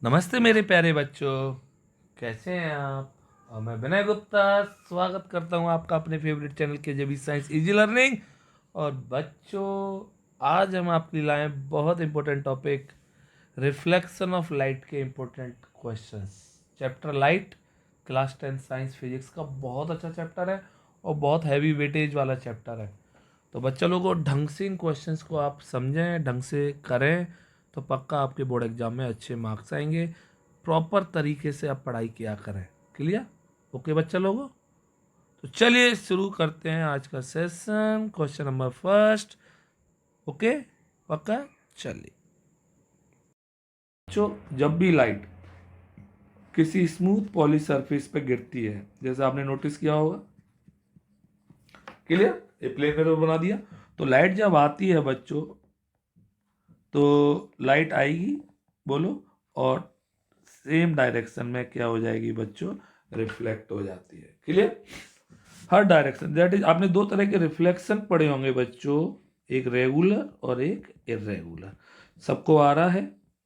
नमस्ते मेरे प्यारे बच्चों, कैसे हैं आप। और मैं विनय गुप्ता स्वागत करता हूं आपका अपने फेवरेट चैनल के जेबी साइंस इजी लर्निंग। और बच्चों, आज हम आपके लिए लाए बहुत important topic, reflection of light के important questions. Chapter light, class 10 science physics का बहुत अच्छा चैप्टर है और बहुत हैवी वेटेज वाला चैप्टर है। तो बच्चा लोगों, ढंग से इन क्वेश्चंस को आप समझें, ढंग से करें, तो पक्का आपके बोर्ड एग्जाम में अच्छे मार्क्स आएंगे। प्रॉपर तरीके से आप पढ़ाई किया करें। क्लियर? ओके बच्चा लोगों, तो चलिए शुरू करते हैं आज का session. Question number first. Okay, पक्का? चलिए बच्चों, जब भी लाइट किसी स्मूथ पॉली सरफेस पे गिरती है, जैसे आपने नोटिस किया होगा, क्लियर, ये प्लेन मिरर बना दिया, तो लाइट जब आती है बच्चों, तो लाइट आएगी, बोलो, और सेम डायरेक्शन में क्या हो जाएगी बच्चों, रिफ्लेक्ट हो जाती है। Clear? Her direction, that is, आपने दो तरह के रिफ्लेक्शन पढ़े होंगे बच्चों, एक रेगुलर और एक इरेगुलर। सबको आ रहा है?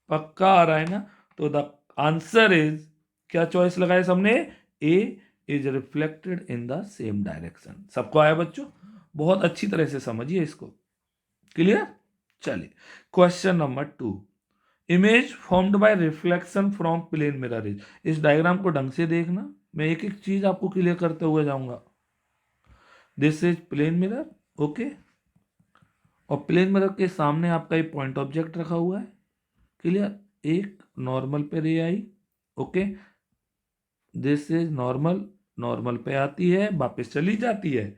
पक्का आ रहा है ना? तो द आंसर इज, क्या चॉइस लगाए सबने? A is reflected in the same direction. सबको आया बच्चों? बहुत अच्छी तरह से समझिए इसको। क्लियर? चलिए question number 2। Image formed by reflection from plane mirror is. इस डायग्राम को ढंग से देखना, मैं एक एक चीज आपको क्लियर करते हुए जाऊंगा। This is plane mirror, okay, और प्लेन मिरर के सामने आपका एक पॉइंट ऑब्जेक्ट रखा हुआ है। क्लियर? एक नॉर्मल पे रे आई, okay, this is normal, normal पे आती है, वापस चली जाती है।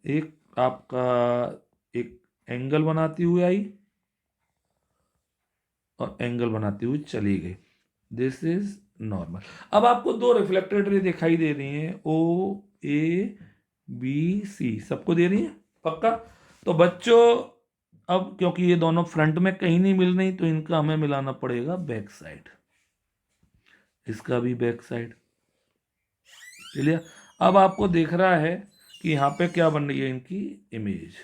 एक आपका एक एंगल बनाती हुई आई और एंगल बनाती हुई चली गई। This is normal. अब आपको दो रिफ्लेक्टेड रे दिखाई दे रही हैं, ओ ए बी सी, सबको दे रही है पक्का? तो बच्चों, अब क्योंकि ये दोनों फ्रंट में कहीं नहीं मिल रही, तो इनका हमें मिलाना पड़ेगा बैक साइड, इसका भी बैक साइड। चलिए, अब आपको दिख रहा है कि यहाँ पे क्या बन रही है, इनकी इमेज,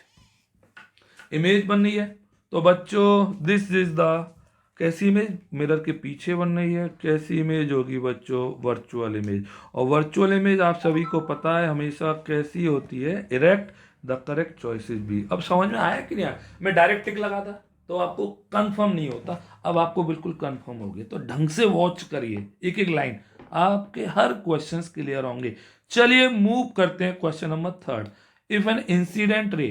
इमेज बन रही है। तो बच्चों, दिस इज द, कैसी इमेज? मिरर के पीछे बन रही है। कैसी इमेज होगी बच्चों? Virtual image. और वर्चुअल इमेज आप सभी को पता है हमेशा कैसी होती है? Erect. The correct choice is B. अब समझ में आया कि नहीं आया? मैं डायरेक्ट टिक लगाता तो आपको कंफर्म नहीं होता, अब आपको बिल्कुल कंफर्म हो गया। तो ढंग से वॉच करिए एक एक लाइन, आपके हर क्वेश्चंस क्लियर होंगे। चलिए मूव करते हैं question number 3। If an incident ray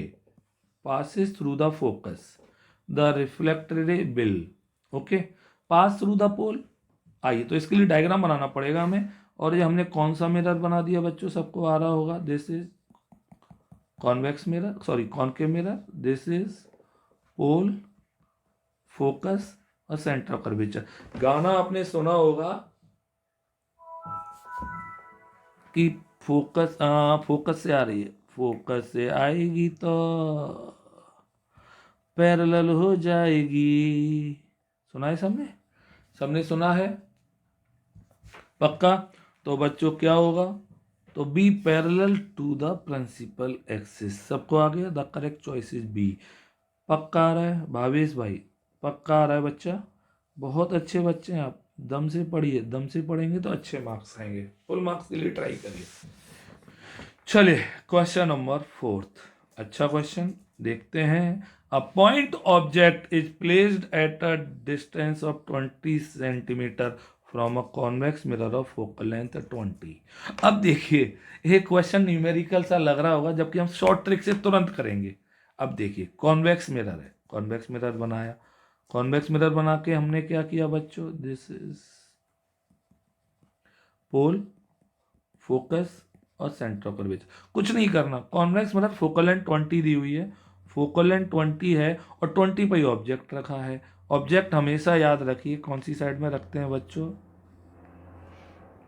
passes through the focus, the reflected ray will, okay, pass through the pole। आइए, तो इसके लिए डायग्राम बनाना पड़ेगा हमें। और ये हमने कौन सा मिरर बना दिया बच्चों, सबको आ रहा होगा, this is convex mirror, sorry concave mirror, this is pole, focus और सेंटर ऑफ कर्वेचर। गाना आपने सुना होगा कि फोकस, फोकस से आ रही है, फोकस से आएगी तो पैरेलल हो जाएगी। सुना है सबने? सबने सुना है पक्का? तो बच्चों क्या होगा? तो B parallel to the principal axis. सबको आ गया? The correct choice is B. पक्का आ रहा है भावेश भाई? पक्का आ रहा है बच्चा? बहुत अच्छे बच्चे हैं आप, दम से पढ़िए, दम से पढ़ेंगे तो अच्छे मार्क्स आएंगे। फुल मार्क्स के लिए ट्राई करिए। चलिए क्वेश्चन नंबर 4, अच्छा क्वेश्चन देखते हैं। A point object is placed at a distance of 20 centimetre from a convex mirror of focal length 20। अब देखिए, ये क्वेश्चन न्यूमेरिकल सा लग रहा होगा, जबकि हम शॉर्ट ट्रिक से तुरंत करेंगे। अब देखिए, कॉन्वेक्स मिरर है, कॉन्वेक्स मिरर बनाया, कॉन्वेक्स मिरर बना के हमने क्या किया बच्चों, दिस इज पोल, फोकस और सेंटर ऑफ कर्वेचर। कुछ नहीं करना, कॉन्वेक्स मतलब फोकल लेंथ 20 दी हुई है, फोकल लेंथ 20 है और 20 पर ही ऑब्जेक्ट रखा है। ऑब्जेक्ट हमेशा याद रखिए कौन सी साइड में रखते हैं बच्चों,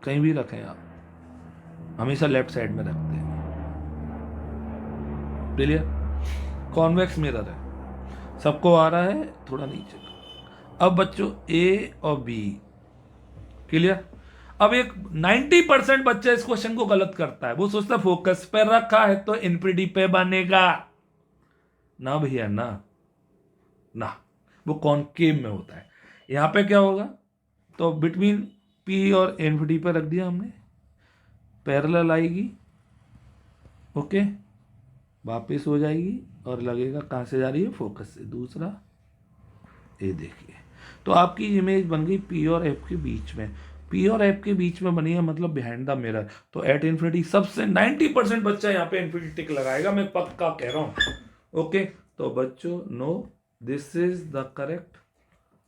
कहीं भी रखें आप, हमेशा लेफ्ट साइड में रखते हैं। क्लियर? कॉन्वेक्स मिरर है, सबको आ रहा है, थोड़ा नीचे का। अब बच्चों ए और बी, क्लियर? अब एक 90% बच्चा इस क्वेश्चन को गलत करता है, वो सोचता है फोकस पे रखा है तो इन्फिनिटी पे बनेगा। ना भैया ना, ना, वो कॉनकेव में होता है। यहां पे क्या होगा? तो बिटवीन पी और इन्फिनिटी पर रख दिया हमने, पैरेलल आएगी, ओके, वापस हो जाएगी और लगेगा कहाँ से जा रही है, फोकस से। दूसरा ये देखिए, तो आपकी इमेज बन गई पी और एफ के बीच में। पी और एफ के बीच में बनी है, मतलब बिहाइंड द मिरर। तो एट इन्फिनिटी सबसे 90% बच्चा यहाँ पे इन्फिनिटी टिक लगाएगा, मैं पक्का कह रहा हूँ। ओके, तो बच्चों no, this is the correct,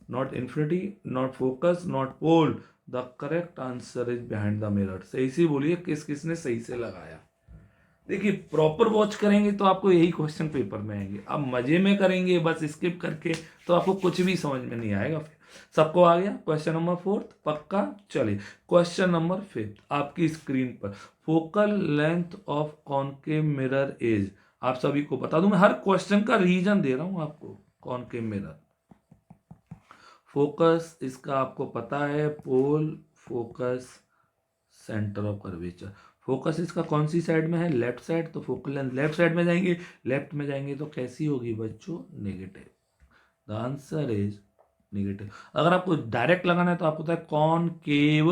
not infinity, not focus, not pole, the correct answer is behind the mirror. सही से बोलिए किस किसने सही से लगाया। देखिए प्रॉपर वॉच करेंगे तो आपको यही क्वेश्चन पेपर में आएंगे। अब मजे में करेंगे बस स्किप करके तो आपको कुछ भी समझ में नहीं आएगा। फिर सबको आ गया क्वेश्चन नंबर 4 पक्का। चलिए क्वेश्चन नंबर 5 आपकी स्क्रीन पर, focal length of concave mirror is. आप सभी को बता दूं, मैं हर क्वेश्चन का रीजन दे रहा हूं आपको। कॉनकेव मिरर, फोकस इसका आपको पता है, pole, focus, centre of curvature. Focus इसका कौन सी साइड में है, लेफ्ट साइड, तो फोकल लेंथ लेफ्ट साइड में जाएंगे। लेफ्ट में जाएंगे तो कैसी होगी बच्चों, negative. The answer is negative. अगर आपको डायरेक्ट लगाना है तो आपको पता है कौन केव,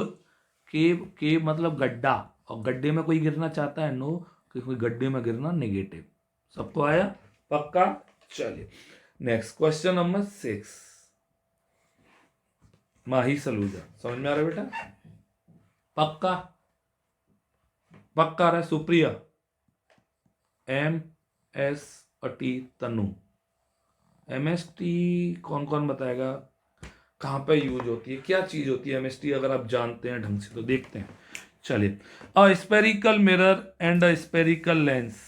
केव केव मतलब गड्ढा, और गड्ढे में कोई गिरना चाहता है, नो, कि कोई गड्ढे में गिरना, नेगेटिव। सबको आया पक्का। चलिए नेक्स्ट क्वेश्चन नंबर 6, माही सलूजा, समझ में आ रहा है बेटा, पक्का पक्का रहा। सुप्रिया, एम एस टी, तनु, एम एस टी कौन कौन बताएगा, कहाँ पे यूज होती है, क्या चीज होती है एम एस टी, अगर आप जानते हैं ढंग से तो देखते हैं। चलिए, a spherical mirror and a spherical lens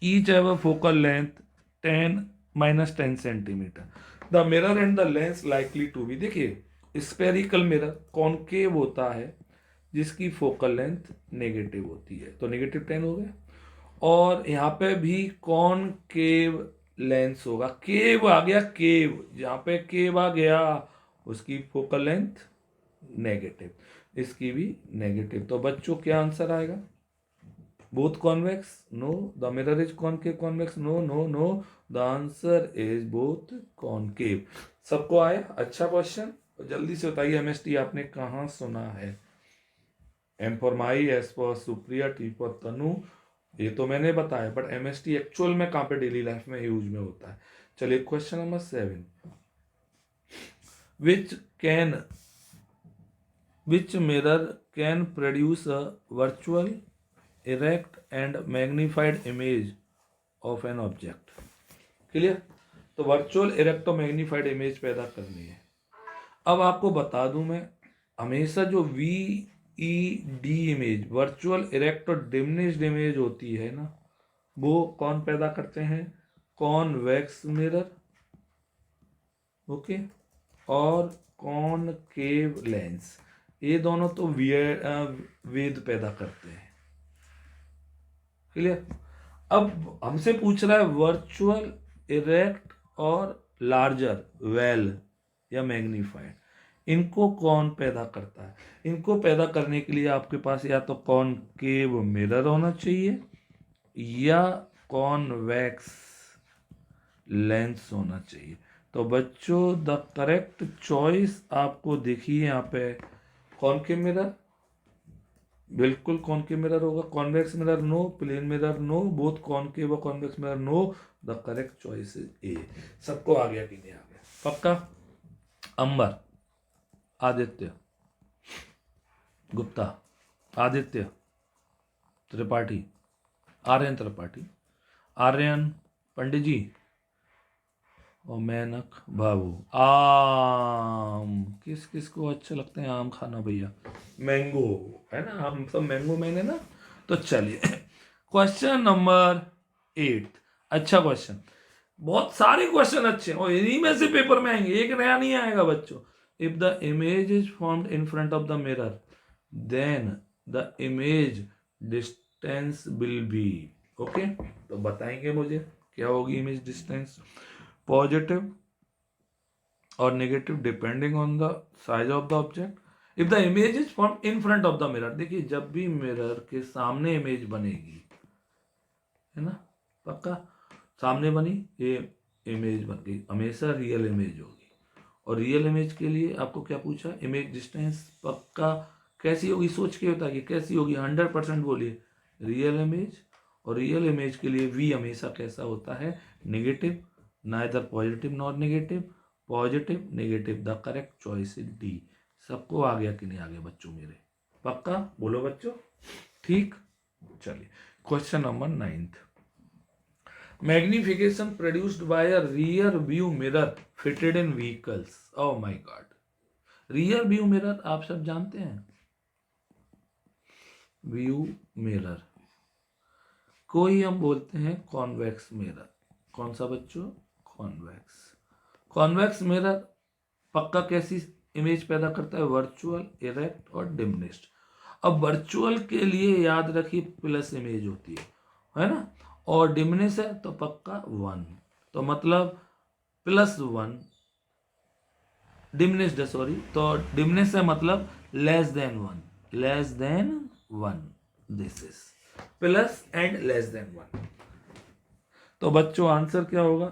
each have a focal length 10 - 10 centimetre, the mirror and the lens likely to be. देखिए स्पेरिकल मिरर कॉनकेव होता है जिसकी फोकल लेंथ नेगेटिव होती है, तो -10 हो गया। और यहाँ पे भी कॉनकेव लेंस होगा, केव आ गया, केव जहाँ पे केव आ गया उसकी फोकल लेंथ नेगेटिव, इसकी भी नेगेटिव। तो बच्चों क्या आंसर आएगा, both convex, no, the mirror is concave, convex, no no no, the answer is both concave. सबको आया, अच्छा क्वेश्चन। जल्दी से बताइए एमएसटी आपने कहाँ सुना है। M for Mai, S for Supriya, T for Tanu, ये तो मैंने बताया, बट एमएसटी एक्चुअल में कहाँ पे डेली लाइफ में यूज में होता है। चलिए question number 7, which can, which mirror can produce a virtual erect and magnified image of an object. Clear, तो वर्चुअल इरेक्ट और मैग्नीफाइड इमेज पैदा करनी है। अब आपको बता दूं मैं, हमेशा जो VED इमेज, वर्चुअल इरेक्ट और डिमिनिश्ड इमेज होती है ना, वो कौन पैदा करते हैं, कॉन्वेक्स मिरर, ओके, और कॉनकेव लेंस, ये दोनों तो वेद पैदा करते हैं। क्लियर, अब हमसे पूछ रहा है वर्चुअल इरेक्ट और लार्जर वेल या मैग्नीफाइड, इनको कौन पैदा करता है। इनको पैदा करने के लिए आपके पास या तो कॉनकेव मिरर होना चाहिए या कॉन्वेक्स लेंस होना चाहिए। तो बच्चों द करेक्ट चॉइस आपको देखिए यहाँ पे, कॉनकेव मिरर, बिल्कुल कॉनकेव मिरर होगा, convex mirror no, plane mirror no, both concave और convex mirror no, the correct choice is A. सबको आ गया कि नहीं आ गया, पक्का। अंबर, आदित्य गुप्ता, आदित्य त्रिपाठी, आर्यन त्रिपाठी, आर्यन पंडित जी, और मेनक बाबू। आम, किस किस को अच्छा लगता है आम खाना भैया, मैंगो है ना, हम सब मैंगो मैन है ना। तो चलिए क्वेश्चन नंबर 8, अच्छा क्वेश्चन, बहुत सारे क्वेश्चन अच्छे हैं और इन्हीं में से पेपर में आएंगे, एक नया नहीं आएगा बच्चों। If the image is formed in front of the mirror then the image distance will be, okay, तो बताएंगे मुझे क्या होगी इमेज डिस्टेंस, पॉजिटिव और negative depending on the size of the object. If the image is form in front of the mirror, देखिए जब भी mirror के सामने इमेज बनेगी, है ना, पक्का सामने बनी, ये इमेज बन गई, हमेशा रियल इमेज होगी। और रियल इमेज के लिए आपको क्या पूछा, इमेज डिस्टेंस पक्का कैसी होगी, सोच के बताइए कैसी होगी, 100% बोलिए रियल इमेज। और रियल इमेज के लिए वी हमेशा कैसा होता है, negative, neither positive nor negative, positive negative, the correct choice is D. सबको आ गया कि नहीं आ गया बच्चों मेरे, पक्का बोलो बच्चों, ठीक। चलिए question number 9, magnification produced by a rear view mirror fitted in vehicles. Oh my God, rear view mirror आप सब जानते हैं, व्यू मिरर को ही हम बोलते हैं कॉन्वेक्स मिरर। कौन सा बच्चों, कॉन्वेक्स। कॉन्वेक्स मिरर पक्का कैसी इमेज पैदा करता है, वर्चुअल, इरेक्ट और डिमिनिश्ड। अब वर्चुअल के लिए याद रखिए प्लस इमेज होती है ना, और डिमिनिश है तो पक्का 1, तो मतलब +1, डिमिनिश्ड सॉरी, तो डिमिनिश है मतलब less than 1, this is plus and less than 1। तो बच्चों आंसर क्या होगा,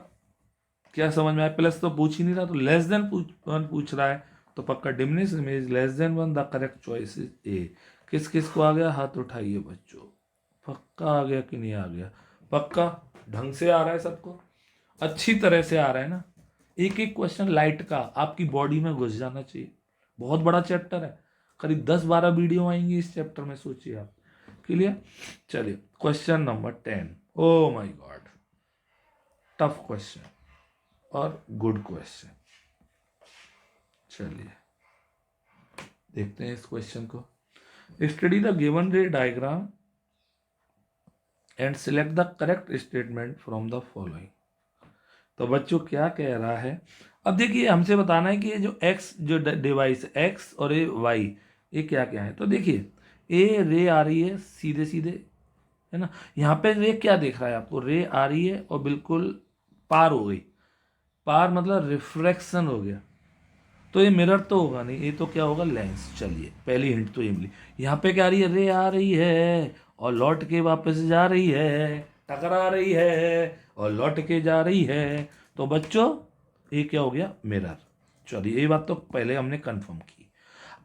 क्या समझ में आया, प्लस तो पूछ ही नहीं रहा, तो लेस देन 1 पूछ रहा है, तो पक्का diminish image less than 1, the correct choice is ए। किस किस को आ गया, हाथ उठाइए बच्चों, पक्का आ गया कि नहीं आ गया, पक्का ढंग से आ रहा है सबको, अच्छी तरह से आ रहा है ना। एक एक क्वेश्चन लाइट का आपकी बॉडी में घुस जाना चाहिए, बहुत बड़ा चैप्टर है, करीब 10-12 वीडियो आएंगी इस चैप्टर में, सोचिए आप, क्लियर। चलिए question number 10, oh my God, tough question और गुड क्वेश्चन। चलिए देखते हैं इस क्वेश्चन को। स्टडी द गिवन रे diagram and select the correct statement from the following. तो बच्चों क्या कह रहा है, अब देखिए हमसे बताना है कि ये जो एक्स जो डिवाइस एक्स और ये वाई ये क्या क्या है। तो देखिए ए रे आ रही है सीधे सीधे, है ना, यहाँ पे रे क्या देख रहा है आपको, रे आ रही है और बिल्कुल पार हो गई, पार मतलब रिफ्रैक्शन हो गया, तो ये मिरर तो होगा नहीं, ये तो क्या होगा, लेंस। चलिए पहली हिंट तो ये मिली। यहाँ पे क्या आ रही है, रे आ रही है और लौट के वापस जा रही है, टकरा रही है और लौट के जा रही है, तो बच्चों ये क्या हो गया, मिरर। चलिए ये बात तो पहले हमने कंफर्म की।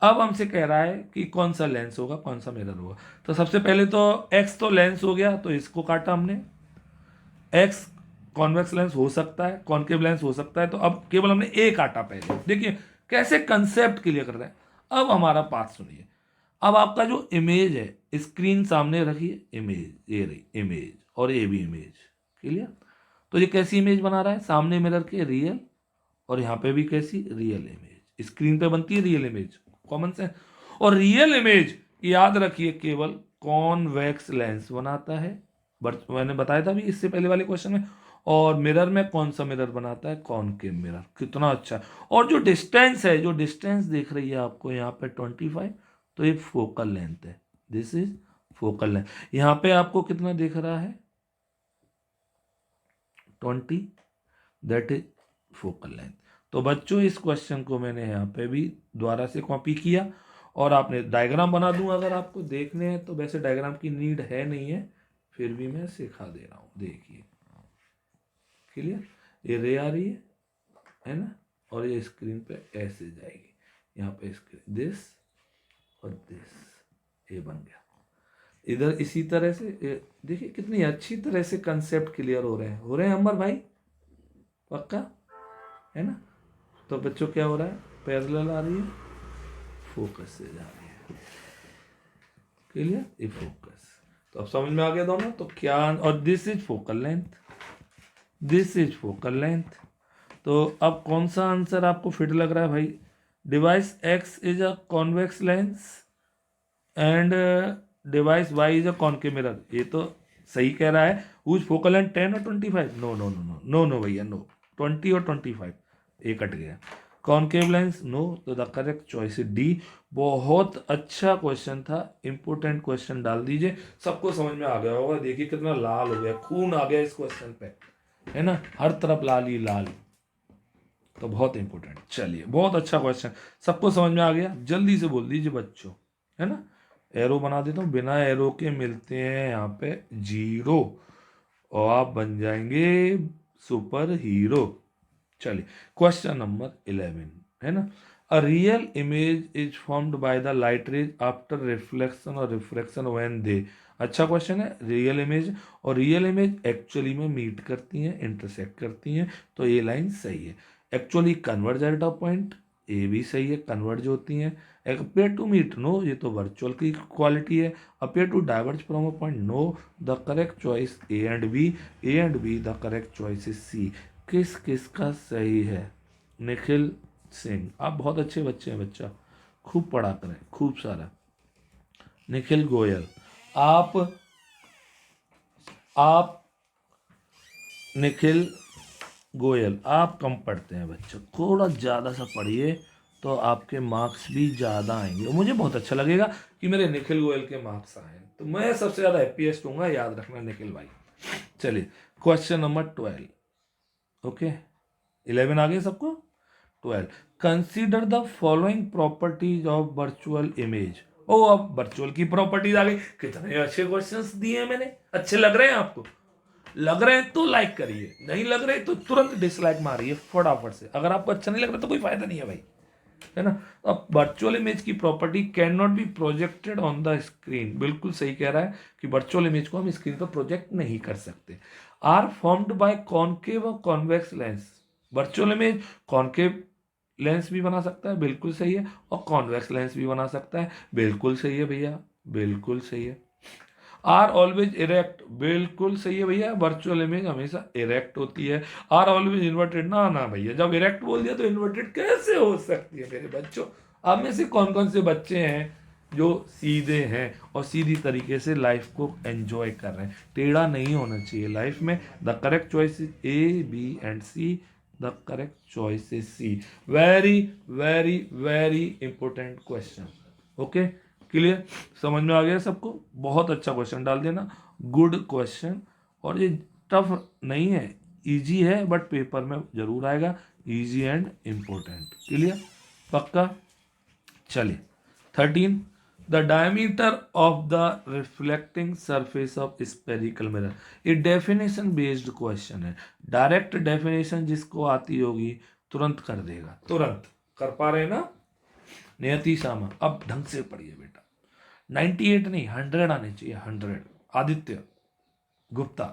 अब हमसे कह रहा है कि कौन सा लेंस होगा कौन सा मिरर होगा। तो सबसे पहले तो एक्स तो लेंस हो गया, तो इसको काटा हमने, एक्स कॉन्वेक्स लेंस हो सकता है, कॉनकेव लेंस हो सकता है, तो अब केवल हमने ए काटा पहले। देखिए कैसे कंसेप्ट क्लियर कर रहे हैं। अब हमारा पाथ सुनिए, अब आपका जो इमेज है स्क्रीन सामने रखिए, इमेज ये रही इमेज और ये भी इमेज, क्लियर। तो ये कैसी इमेज बना रहा है, सामने मिरर के रियल, और यहाँ पे भी कैसी, रियल इमेज, स्क्रीन पे बनती है रियल इमेज, कॉमन सेंस। और रियल इमेज याद रखिए केवल कॉन्वेक्स लेंस बनाता है, मैंने बताया था भी इससे पहले वाले क्वेश्चन में। और मिरर में कौन सा मिरर बनाता है, कॉनकेव मिरर। कितना अच्छा है। और जो डिस्टेंस है, जो डिस्टेंस देख रही है आपको यहाँ पे 25, तो ये फोकल लेंथ है, दिस इज फोकल लेंथ। यहाँ पे आपको कितना दिख रहा है, 20, दैट इज फोकल लेंथ। तो बच्चों इस क्वेश्चन को मैंने यहाँ पे भी दोबारा से कॉपी किया, और आपने डायग्राम बना दूं अगर आपको देखने हैं तो, वैसे डायग्राम की नीड है नहीं है, फिर भी मैं सिखा दे रहा हूँ, देखिए क्लियर। ये रे आ रही है ना, और ये स्क्रीन पे ऐसे जाएगी, यहाँ पे स्क्रीन दिस और दिस, ये बन गया इधर। इसी तरह से देखिए कितनी अच्छी तरह से कंसेप्ट क्लियर हो रहे हैं अमर भाई, पक्का है ना। तो बच्चों क्या हो रहा है, पैरेलल आ रही है, फोकस से जा रही है, क्लियर, ये फोकस। तो अब समझ में आ गया दोनों, तो क्या, और this is focal length, this is focal length. तो अब कौन सा आंसर आपको फिट लग रहा है भाई, device X is a convex lens and device Y is a concave mirror, ये तो सही कह रहा है। हुज फोकल लेंथ 10 और 25, no no no no no no भैया नो, 20 और 25, ये कट गया। कॉनकेव लेंस नो, तो the correct choice is D. बहुत अच्छा क्वेश्चन था, इंपोर्टेंट क्वेश्चन डाल दीजिए, सबको समझ में आ गया होगा। देखिए कितना लाल हो गया, खून आ गया इस क्वेश्चन पे, है ना, हर तरफ लाल ही लाल, तो बहुत इंपॉर्टेंट। चलिए बहुत अच्छा क्वेश्चन, सबको समझ में आ गया, जल्दी से बोल दीजिए बच्चों, है ना। एरो बना देता हूँ, बिना एरो के मिलते हैं यहाँ पे 0, और आप बन जाएंगे सुपर हीरो। चलिए क्वेश्चन नंबर 11, है ना। A real image is formed by the light rays after reflection और रिफ्रैक्शन व्हेन दे, अच्छा क्वेश्चन है। रियल इमेज और रियल इमेज एक्चुअली में मीट करती हैं, इंटरसेक्ट करती हैं, तो ये लाइन सही है। Actually converge at a point, ये भी सही है, कन्वर्ज होती हैं। अपेयर टू मीट, नो, ये तो वर्चुअल की क्वालिटी है। Appear to diverge from a point, no. The correct choice A and B, A and B, the correct choice is C. किस किस का सही है? निखिल सिंह, आप बहुत अच्छे बच्चे हैं बच्चा, खूब पढ़ा करें, खूब सारा। निखिल गोयल, आप निखिल गोयल, आप कम पढ़ते हैं बच्चों, थोड़ा ज़्यादा सा पढ़िए तो आपके मार्क्स भी ज़्यादा आएंगे और मुझे बहुत अच्छा लगेगा कि मेरे निखिल गोयल के मार्क्स आए, तो मैं सबसे ज़्यादा हैप्पीएस्ट दूंगा, याद रखना निखिल भाई। चलिए क्वेश्चन नंबर 12, ओके 11 आ गए सबको। 12, consider the following properties of virtual image. ओ अब वर्चुअल की प्रॉपर्टीज आ गई, कितने अच्छे क्वेश्चंस दिए हैं मैंने, अच्छे लग रहे हैं आपको? लग रहे हैं तो लाइक करिए, नहीं लग रहे तो तुरंत डिसलाइक मारिए फटाफट से। अगर आपको अच्छा नहीं लग रहा तो कोई फायदा नहीं है भाई, है ना। अब वर्चुअल इमेज की property can not be projected on the screen, बिल्कुल सही कह रहा है कि वर्चुअल इमेज को हम स्क्रीन पर प्रोजेक्ट नहीं कर सकते। आर फॉर्म्ड बाय कॉनकेव और convex lens, virtual image concave lens भी बना सकता है, बिल्कुल सही है, और कॉन्वेक्स लेंस भी बना सकता है, बिल्कुल सही है भैया, बिल्कुल सही है। आर ऑलवेज इरेक्ट, बिल्कुल सही है भैया, वर्चुअल इमेज हमेशा इरेक्ट होती है। आर ऑलवेज इन्वर्टेड, ना ना भैया, जब इरेक्ट बोल दिया तो इन्वर्टेड कैसे हो सकती है मेरे बच्चों? आप में से कौन कौन से बच्चे हैं जो सीधे हैं और सीधी तरीके से लाइफ को एंजॉय कर रहे हैं? टेढ़ा नहीं होना चाहिए लाइफ में। The correct choice is A, B and C, the correct choice is C. Very very very important question, okay clear, समझ में आ गया सबको? बहुत अच्छा क्वेश्चन डाल देना, गुड क्वेश्चन। और ये टफ नहीं है, इजी है, बट पेपर में जरूर आएगा, इजी एंड इम्पोर्टेंट, क्लियर, पक्का। चलिए 13, the diameter of the reflecting surface of spherical mirror, ये डेफिनेशन बेस्ड क्वेश्चन है। डायरेक्ट डेफिनेशन जिसको आती होगी तुरंत कर देगा, तुरंत कर पा रहे ना नियति सामा? अब ढंग से पढ़िए बेटा, 98 नहीं 100 आने चाहिए, 100। आदित्य गुप्ता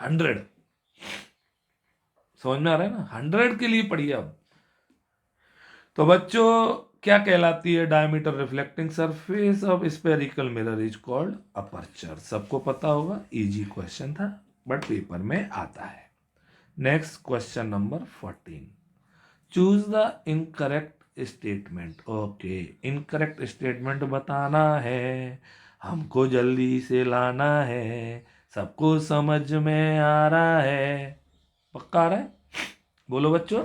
100, समझ में आ रहा है ना? 100 के लिए पढ़िए अब। तो बच्चों क्या कहलाती है diameter reflecting surface of spherical mirror? Is called aperture, सबको पता होगा, इजी क्वेश्चन था बट पेपर में आता है। Next question number 14, choose the incorrect statement. Okay, incorrect statement बताना है, हमको जल्दी से लाना है, सबको समझ में आ रहा है, पक्का आ रहा है? बोलो बच्चों।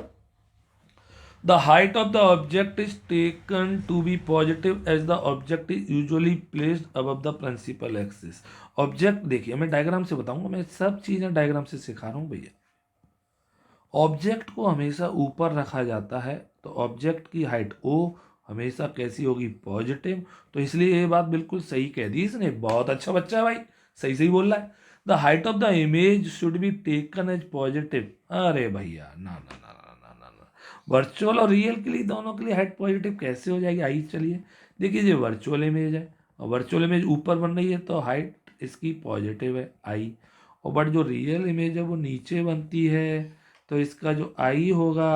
The height of the object is taken to be positive as the object is usually placed above the principal axis. Object देखिए, मैं डायग्राम से बताऊंगा, मैं सब चीजें डायग्राम से सिखा रहा हूं भैया। ऑब्जेक्ट को हमेशा ऊपर रखा जाता है, तो ऑब्जेक्ट की हाइट ओ हमेशा कैसी होगी? पॉजिटिव। तो इसलिए ये बात बिल्कुल सही कह दी इसने, बहुत अच्छा बच्चा है भाई, सही सही बोल रहा है। The height of the image should be taken as positive, अरे भैया ना ना ना ना ना ना ना, वर्चुअल और रियल के लिए, दोनों के लिए हाइट पॉजिटिव कैसे हो जाएगी? आइए चलिए देखिए, ये वर्चुअल इमेज है और वर्चुअल इमेज ऊपर बन रही है तो हाइट इसकी पॉजिटिव है आई, और बट जो रियल इमेज है वो नीचे बनती है तो इसका जो आई होगा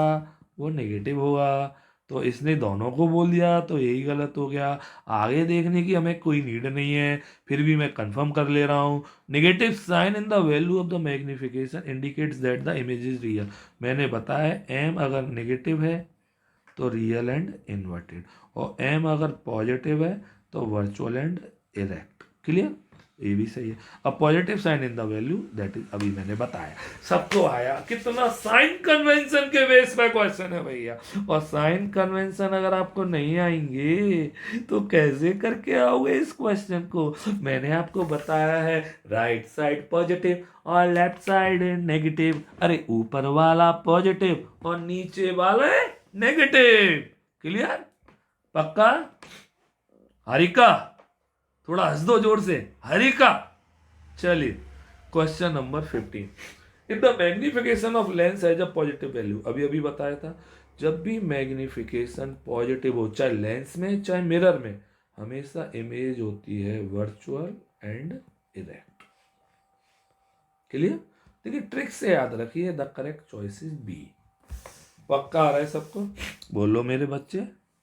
वो नेगेटिव होगा। तो इसने दोनों को बोल दिया तो यही गलत हो गया, आगे देखने की हमें कोई नीड नहीं है, फिर भी मैं कंफर्म कर ले रहा हूँ। Negative sign in the value of the magnification indicates that the image is real, मैंने बताया एम अगर नेगेटिव है तो रियल एंड इन्वर्टेड, और एम अगर पॉजिटिव है तो वर्चुअल एंड इरेक्ट, क्लियर, ये भी सही है। अब positive sign in the value that is, अभी मैंने बताया, सबको आया। कितना साइन कन्वेंशन के बेस पे क्वेश्चन है भैया, और साइन कन्वेंशन अगर आपको नहीं आएंगे तो कैसे करके आओगे इस क्वेश्चन को? मैंने आपको बताया है राइट साइड पॉजिटिव और लेफ्ट साइड नेगेटिव, अरे ऊपर वाला पॉजिटिव और नीचे वाला नेगेटिव, क्लियर, पक्का? हरिका थोड़ा हंस दो जोर से, हरिका। चलिए question number 15, if the magnification of lens has a positive value, अभी अभी बताया था, जब भी मैग्निफिकेशन पॉजिटिव हो, चाहे लेंस में चाहे मिरर में, हमेशा इमेज होती है वर्चुअल एंड इरेक्ट। क्लियर? देखिए ट्रिक से याद रखिए, the correct choice is B. पक्का आ रहा है सबको? बोलो मेरे बच्चे,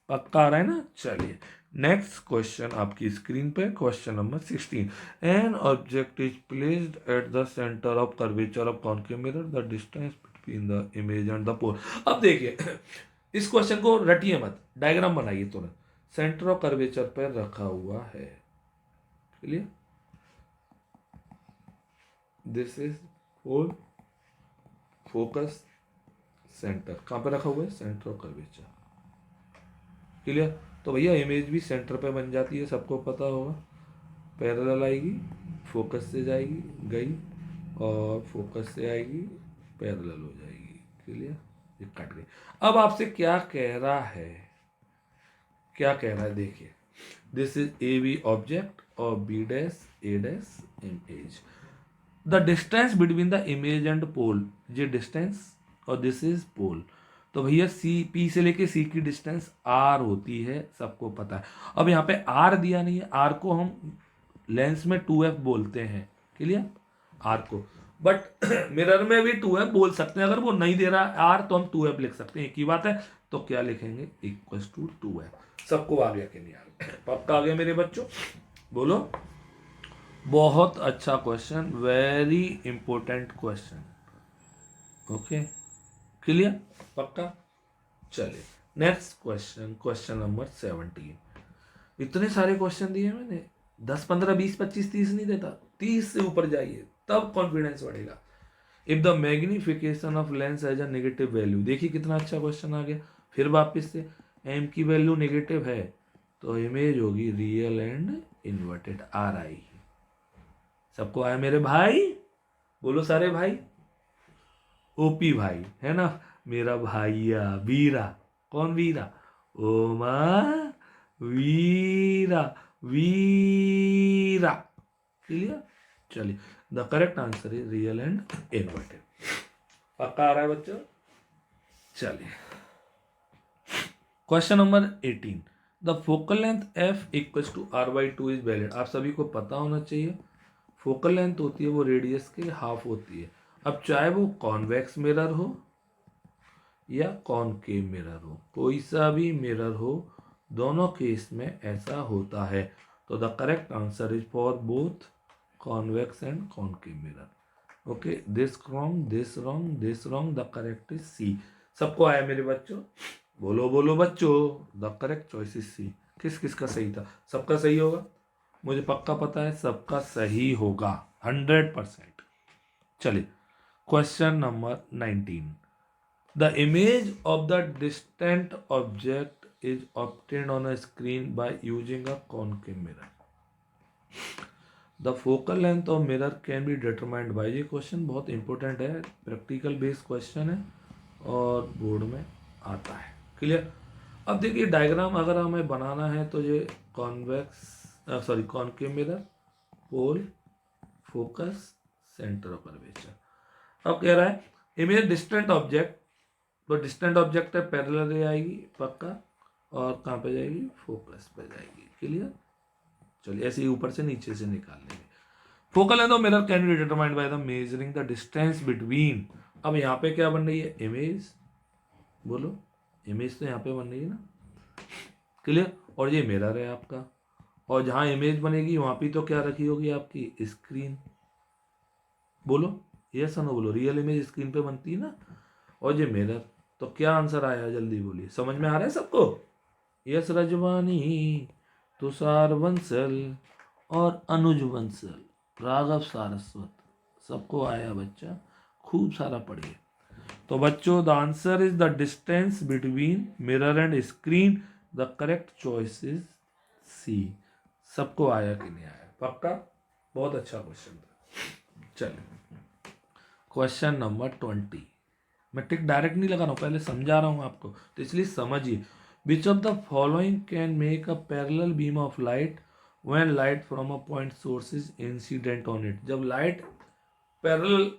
पक्का आ रहा है ना? चलिए नेक्स्ट क्वेश्चन आपकी स्क्रीन पे, question number 16। An object is placed at the centre of curvature of concave mirror, the distance between the image and the pole. अब देखिए इस क्वेश्चन को रटिए मत, डायग्राम बनाइए तुरंत। सेंटर ऑफ कर्वेचर पर रखा हुआ है, clear? This is pole, focus, centre. कहाँ पे रखा हुआ है? Centre of curvature, clear? तो भैया इमेज भी सेंटर पे बन जाती है, सबको पता होगा। पैरेलल आएगी, फोकस से जाएगी, गई, और फोकस से आएगी, पैरेलल हो जाएगी, क्लियर? ये कट गई। अब आपसे क्या कह रहा है, क्या कह रहा है देखिए, this is A B object और B dash A dash image, the distance between the image and pole, ये डिस्टेंस और दिस इज पोल। तो भैया सी, पी से लेके सी की डिस्टेंस आर होती है, सबको पता है। अब यहाँ पे आर दिया नहीं है, आर को हम लेंस में 2f बोलते हैं, क्लियर? आर को, बट मिरर में भी 2f बोल सकते हैं। अगर वो नहीं दे रहा आर तो हम 2f लिख सकते हैं, एक ही बात है। तो क्या लिखेंगे? Equal to 2f। सबको आ गया कि नहीं आ गया? पक्का आ गया मेरे बच्चों? बोलो। बहुत अच्छा question, very important question, okay, clear? पक्का? चलिए नेक्स्ट क्वेश्चन, क्वेश्चन नंबर 17। इतने सारे क्वेश्चन दिए मैंने, 10 15 20 25 30 नहीं देता, 30 से ऊपर जाइए तब कॉन्फिडेंस बढ़ेगा। If the magnification of lens as a negative value, देखिए कितना अच्छा क्वेश्चन आ गया। फिर वापस से, एम की वैल्यू नेगेटिव है तो इमेज होगी रियल एंड इन्वर्टेड, आर आई। सबको आया मेरे भाई? बोलो सारे भाई। ओपी भाई है ना, मेरा भाईया वीरा। कौन वीरा? ओमा वीरा, वीरा, क्लियर? चलिए the correct answer is real and inverted. पक्का आ रहा है बच्चों? चलिए question number 18। The focal length F equal to R by 2 is valid. आप सभी को पता होना चाहिए, फोकल लेंथ होती है वो रेडियस के हाफ होती है। अब चाहे वो कॉन्वेक्स मिरर हो या कॉनकेव मिरर हो, कोई सा भी मिरर हो, दोनों केस में ऐसा होता है। तो the correct answer is for both convex and concave mirror. Okay, this wrong, this wrong, this wrong, the correct is C. सबको आया मेरे बच्चों? बोलो बोलो बच्चों, the correct choice is C. किस किस का सही था? सबका सही होगा, मुझे पक्का पता है सबका सही होगा 100%। चलिए question number 19। The image of the distant object is obtained on a screen by using a concave mirror. The focal length of mirror can be determined by, ये क्वेश्चन बहुत इंपॉर्टेंट है, प्रैक्टिकल बेस्ड क्वेश्चन है और board में आता है, clear? अब देखिए डायग्राम अगर हमें बनाना है तो ये convex sorry concave mirror, pole, focus, centre of curvature. अब कह रहा है इमेज डिस्टेंट ऑब्जेक्ट, तो डिस्टेंट ऑब्जेक्ट है, पैरेलल रे आएगी पक्का, और कहाँ पे जाएगी? फोकस पे जाएगी, क्लियर? चलिए ऐसे ही ऊपर से नीचे से निकाल लेंगे। Focal length of mirror can be determined by the measuring the distance between. अब यहाँ पे क्या बन रही है? इमेज। बोलो, इमेज तो यहाँ पे बन रही है ना, क्लियर? और ये मिरर है आपका, और जहाँ इमेज बनेगी वहाँ पे तो क्या रखी होगी आपकी? स्क्रीन। बोलो यस नो, बोलो रियल इमेज स्क्रीन पे बनती है ना, और ये मिरर। तो क्या आंसर आया? जल्दी बोलिए, समझ में आ रहा है सबको? यस रजवानी, तुषार बंसल और अनुज बंसल, राघव सारस्वत, सबको आया बच्चा? खूब सारा पढ़िए। तो बच्चों the answer is the distance between mirror and screen, the correct choice is C. सबको आया कि नहीं आया? पक्का? बहुत अच्छा क्वेश्चन था। चलिए क्वेश्चन नंबर 20। मैं टिक डायरेक्ट नहीं लगा रहा हूँ, पहले समझा रहा हूँ आपको, तो इसलिए समझिए। Which of the following can make a parallel beam of light when light from a point source is incident on it. जब लाइट पैरेलल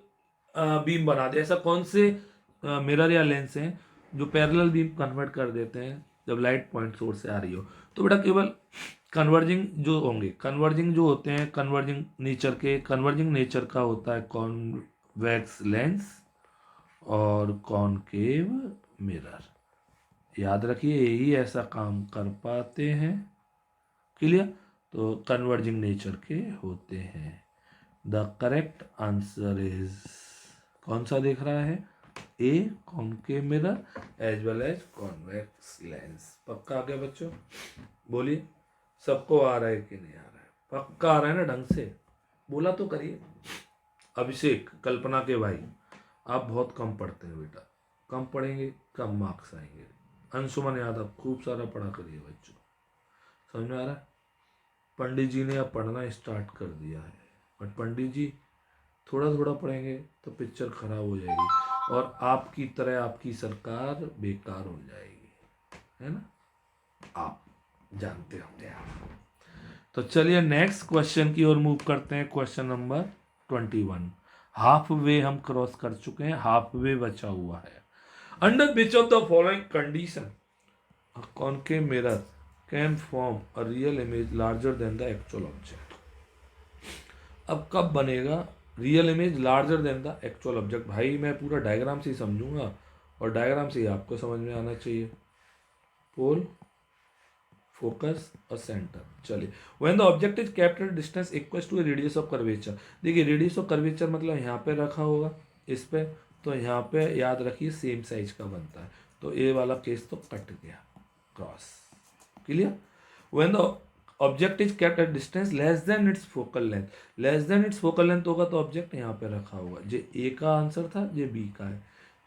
बीम बना दे, ऐसा कौन से मिरर या लेंस हैं जो पैरेलल बीम कन्वर्ट कर देते हैं जब लाइट पॉइंट सोर्स से आ रही हो, तो बेटा केवल कन्वर्जिंग जो होंगे, कन्वर्जिंग जो होते हैं, कन्वर्जिंग नेचर का होता है कॉन्वेक्स लेंस और कॉनकेव मिरर। याद रखिए यही ऐसा काम कर पाते हैं। क्लियर? तो कन्वर्जिंग नेचर के होते हैं। द करेक्ट आंसर इज कौन सा दिख रहा है? A, concave mirror as well as convex lens. पक्का आ गया बच्चों? बोलिए, सबको आ रहा है कि नहीं आ रहा है? पक्का आ रहा है ना ढंग से? बोला तो करिए। अभिषेक, कल्पना के भाई, आप बहुत कम पढ़ते हैं बेटा, कम पढ़ेंगे कम मार्क्स आएंगे। अंशुमन यादव, खूब सारा पढ़ा करिए बच्चों। समझ में आ रहा है? पंडित जी ने अब पढ़ना स्टार्ट कर दिया है, बट पंडित जी थोड़ा थोड़ा पढ़ेंगे तो पिक्चर खराब हो जाएगी और आपकी तरह आपकी सरकार बेकार हो जाएगी, है ना? आप जानते होंगे आप। तो चलिए नेक्स्ट क्वेश्चन की ओर मूव करते हैं। Question number 21। हाफ वे हम क्रॉस कर चुके हैं, हाफ वे बचा हुआ है। Under which of the following condition concave mirror can form a real image larger than the actual object? अब कब बनेगा real image larger than the actual object? भाई मैं पूरा डायग्राम से ही समझूंगा और डायग्राम से ही आपको समझ में आना चाहिए। पोल, फोकस और सेंटर। चलिए, when the object is kept at distance equals to radius of curvature. देखिए रेडियस ऑफ कर्वेचर मतलब यहाँ पे रखा होगा इस पे, तो यहाँ पे याद रखिए सेम साइज का बनता है, तो ए वाला केस तो कट गया, cross. Clear? When the object is kept at distance less than it's focal length, less than it's focal length होगा तो ऑब्जेक्ट यहाँ पे रखा होगा। जे ए का आंसर था, जे बी का है,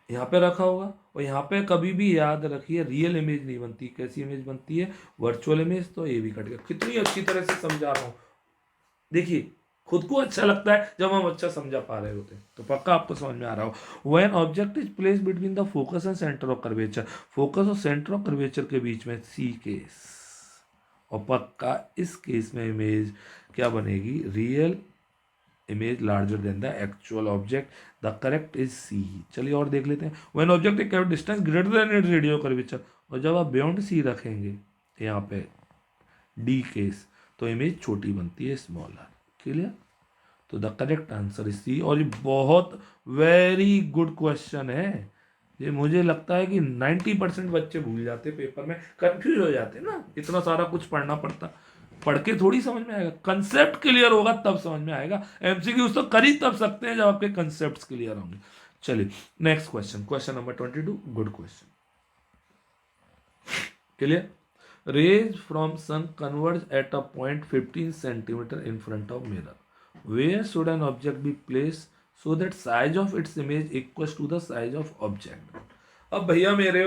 यहाँ पे रखा होगा। और यहाँ पे कभी भी याद रखिए रियल इमेज नहीं बनती, कैसी इमेज बनती है? Virtual image. तो ये भी कट गया। कितनी अच्छी तरह से समझा रहा हूँ, देखिए खुद को अच्छा लगता है जब हम अच्छा समझा पा रहे होते हैं। तो पक्का आपको समझ में आ रहा हो। When object is place between the focus and centre of curvature, focus और सेंटर ऑफ कर्वेचर के बीच में सी केस, और पक्का इस केस में इमेज क्या बनेगी? Real image larger than the actual object. The correct is C. चलिए और देख लेते हैं। When object is kept distance greater than its radial curvature, और जब आप बियॉन्ड सी रखेंगे यहाँ पे डी केस, तो इमेज छोटी बनती है, स्मॉलर। क्लियर? तो the correct answer is C. और ये बहुत वेरी गुड क्वेश्चन है। ये मुझे लगता है कि 90% बच्चे भूल जाते पेपर में, कंफ्यूज हो जाते ना, इतना सारा कुछ पढ़ना पड़ता। पढ़ के थोड़ी समझ में आएगा, कंसेप्ट क्लियर होगा तब समझ में आएगा। एमसीक्यूज तो कर ही तब सकते हैं जब आपके कंसेप्ट क्लियर होंगे। चलिए next question, question number 22। Good question. Clear? Rays from sun converge at a point 15 centimeter in front of mirror. Where should an object be placed so that size of its image equals to the size of object? अब भैया मेरे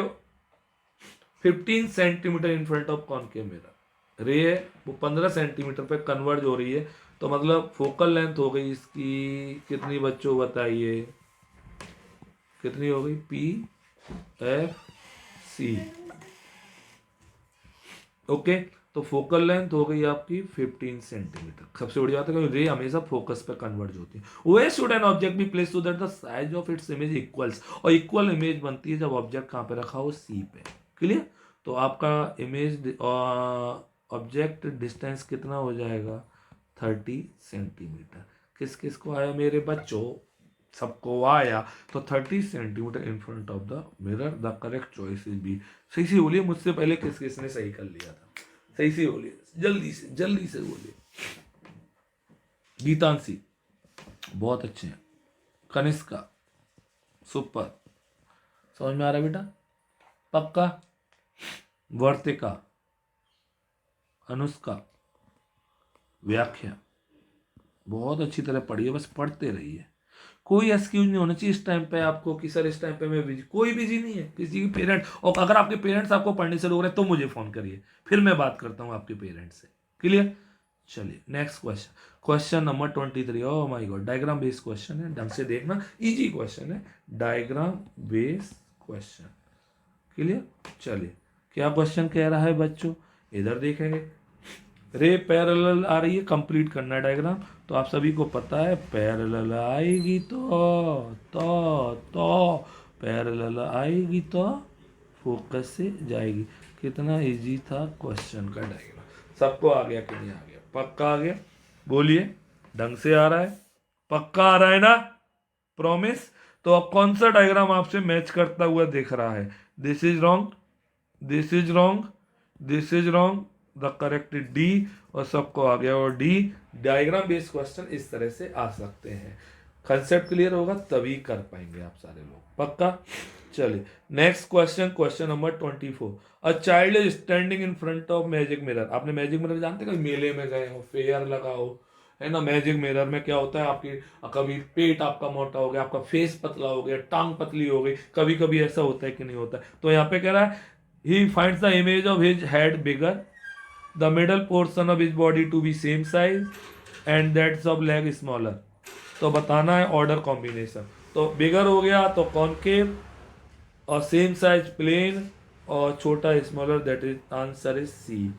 15 centimetre in front of concave mirror, रे है वो 15 centimetre पे converge हो रही है, तो मतलब फोकल लेंथ हो गई इसकी कितनी बच्चों बताइए? कितनी हो गई? P F C. ओके, तो फोकल लेंथ हो गई आपकी 15 सेंटीमीटर। सबसे बड़ी बात है कि रे हमेशा फोकस पे कन्वर्ज होती है। Where should an object be place so that the size of its image equals, और इक्वल इमेज बनती है जब ऑब्जेक्ट कहाँ पे रखा हो? सी पे। क्लियर? तो आपका इमेज ऑब्जेक्ट डिस्टेंस कितना हो जाएगा? 30 सेंटीमीटर। किस किस को आया मेरे बच्चों? सबको आया। तो 30 centimetre in front of the mirror. The correct choice is B. सही से बोलिए, मुझसे पहले किस किसने सही कर लिया था? सही से बोलिए, जल्दी से बोलिए। गीतांशी बहुत अच्छे हैं, कनिष्का सुपर। समझ में आ रहा है बेटा? पक्का? वर्तिका, अनुष्का, व्याख्या बहुत अच्छी तरह पढ़िए, बस पढ़ते रहिए। कोई एक्सक्यूज नहीं होना चाहिए इस टाइम पे आपको कि सर इस टाइम पे मैं बिजी। कोई बिजी नहीं है, किसी की पेरेंट, और अगर आपके पेरेंट्स आपको पढ़ने से रोक रहे हैं तो मुझे फोन करिए, फिर मैं बात करता हूँ आपके पेरेंट्स से। क्लियर? चलिए next question, question number 23। Oh my God, diagram based question है, ढंग से देखना, इजी क्वेश्चन है, डायग्राम बेस्ड क्वेश्चन। क्लियर? चलिए क्या क्वेश्चन कह रहा है बच्चों? इधर देखेंगे, रे पैरेलल आ रही है, कंप्लीट करना है डायग्राम। तो आप सभी को पता है पैरेलल आएगी तो पैरेलल आएगी तो फोकस से जाएगी। कितना इजी था क्वेश्चन का डायग्राम, सबको आ गया कि नहीं आ गया? पक्का आ गया? बोलिए, ढंग से आ रहा है? पक्का आ रहा है ना? प्रॉमिस? तो अब कौन सा डायग्राम आपसे मैच करता हुआ दिख रहा है? This is wrong, this is wrong, this is wrong, the correct D, और सबको आ गया। और डी, डायग्राम बेस्ड क्वेश्चन इस तरह से आ सकते हैं। कंसेप्ट क्लियर होगा तभी कर पाएंगे आप सारे लोग। पक्का? चलिए next question, question number 24। A child is standing in front of magic mirror. आपने मैजिक मिरर जानते हैं? कभी मेले में गए हो, फेयर लगा हो, है ना? मैजिक मिरर में क्या होता है, आपकी कभी पेट आपका मोटा हो गया, आपका फेस पतला हो गया, टांग पतली हो गई, कभी कभी ऐसा होता है कि नहीं होता है। तो यहाँ पे कह रहा है he finds the image of his head bigger, the middle portion of his body to be same size and that's of leg smaller. तो बताना है ऑर्डर कॉम्बिनेशन। तो बिगर हो गया तो कॉनकेव, और सेम साइज प्लेन, और छोटा smaller, that is answer is C.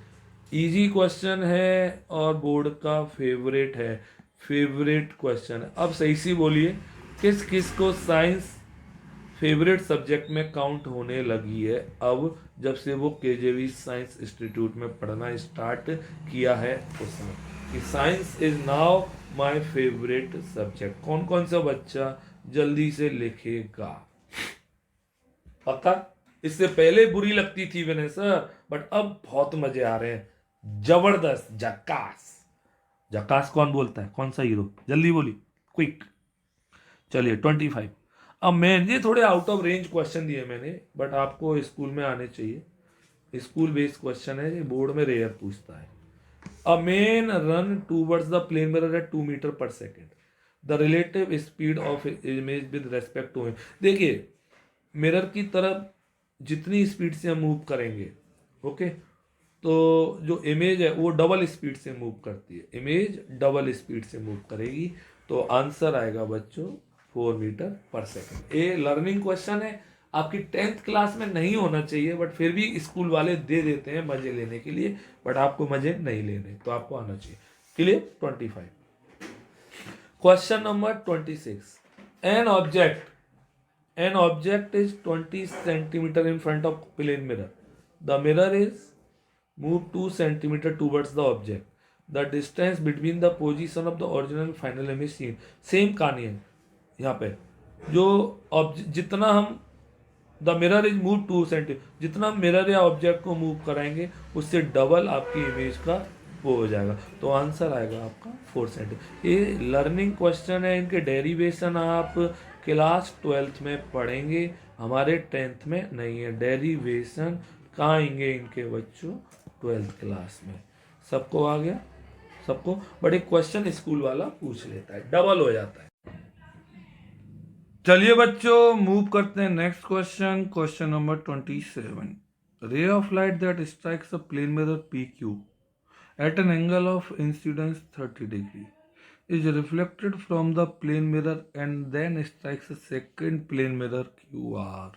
Easy question है और बोर्ड का फेवरेट है, फेवरेट क्वेश्चन है। अब सही से बोलिए, किस किस को साइंस फेवरेट सब्जेक्ट में काउंट होने लगी है अब, जब से वो केजेवी साइंस इंस्टीट्यूट में पढ़ना स्टार्ट किया है उसमें, कि science is now my favourite subject. कौन कौन सा बच्चा जल्दी से लिखेगा? पता, इससे पहले बुरी लगती थी विनय सर, बट अब बहुत मजे आ रहे हैं। जबरदस्त, जकास। जकास कौन बोलता है? कौन सा हीरो? जल्दी बोली, क्विक। चलिए 25। अब मैं ये थोड़े आउट ऑफ रेंज क्वेश्चन दिए मैंने, बट आपको स्कूल में आने चाहिए। स्कूल बेस्ड क्वेश्चन है, ये बोर्ड में रेयर पूछता है। A man run towards the plane mirror at 2 metre per second, the relative speed of image with respect to him. देखिए, मिरर की तरफ जितनी स्पीड से हम मूव करेंगे, ओके, तो जो इमेज है वो डबल स्पीड से मूव करती है, इमेज डबल स्पीड से मूव करेगी। तो आंसर आएगा बच्चों 4 मीटर पर सेकेंड। ये लर्निंग क्वेश्चन है, आपकी 10th क्लास में नहीं होना चाहिए, बट फिर भी स्कूल वाले दे देते हैं मजे लेने के लिए, बट आपको मजे नहीं लेने, तो आपको आना चाहिए। Clear? 25। Question number 26। An object is 20 centimeter in front of plane mirror. The mirror is moved 2 centimeter towards the object. The distance between the position of the original and final image seen. Same कहानी है यहाँ पे। जो जितना हम the mirror is move 2 centimetre, जितना mirror या object को मूव कराएंगे उससे डबल आपकी इमेज का वो हो जाएगा। तो आंसर आएगा आपका 4 सेंटीमीटर। ये लर्निंग क्वेश्चन है, इनके डेरिवेशन आप क्लास 12th में पढ़ेंगे, हमारे 10th में नहीं है। डेरिवेशन कहाँ आएंगे इनके बच्चों? 12th क्लास में। सबको आ गया? सबको? बट एक क्वेश्चन स्कूल वाला पूछ लेता है, डबल हो जाता है। चलिए बच्चों मूव करते हैं next question, question number 27। Ray of light that strikes a plane mirror P Q at an angle of incidence 30 degree is reflected from the plane mirror and then strikes a second plane mirror QR।